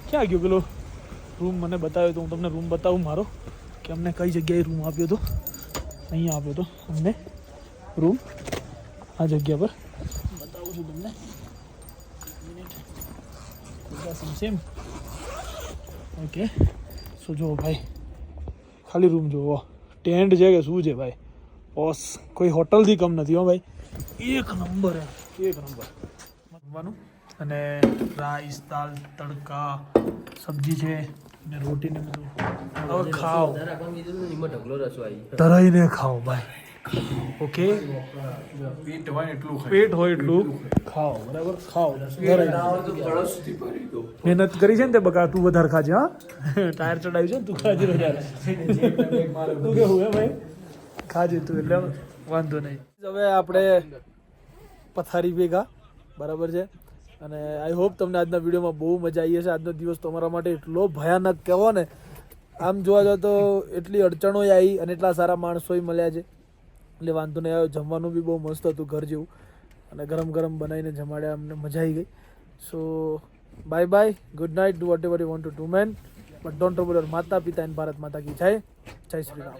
ક્યાં ગયો પેલો રૂમ મને બતાવ્યો તો હું તમને રૂમ બતાવું મારો, કે અમને કઈ જગ્યાએ રૂમ આપ્યો હતો. અહીંયા આપ્યો હતો અમને રૂમ, આ જગ્યા પર બતાવું છું તમને. Same okay. સો જુઓ ભાઈ, ખાલી રૂમ જુઓ, ટેન્ટ છે કે શું છે ભાઈ, બોસ કોઈ હોટલથી કમ નથી હો ભાઈ. એક નંબર જમવાનું અને રાઈસ, દાલ તડકા, સબ્જી છે ને રોટી ને બધું. હવે ખાઓ, તરાઈને ખાઓ ભાઈ. ઓકે, પેટ હોય એટલું ખાઓ, બરાબર ખાઓ. મહેનત કરી છે ને તે બકા, તું વધારે ખાજે. હા, ટાયર ચડાવ્યું છે ને તું ખાજે વધારે. તું કેવું હે ભાઈ, ખાજે તું, એટલે વાંધો નહીં. હવે આપણે પથારી ભેગા, બરાબર છે. અને આઈ હોપ તમને આજના વિડીયોમાં બહુ મજા આવી હશે. આજનો દિવસ તમારા માટે એટલો ભયાનક કહેવો ને, આમ જોવા જાવ તો એટલી અડચણો આવી અને એટલા સારા માણસોય મળ્યા છે, એટલે વાંધો નહીં આવ્યો. જમવાનું બી બહુ મસ્ત હતું, ઘર જેવું, અને ગરમ બનાવીને જમાડ્યા, અમને મજા આવી ગઈ. So bye, good night, do whatever you want to do man, but don't trouble your mata pita and Bharat માતા કી જય. જય શ્રી રામ.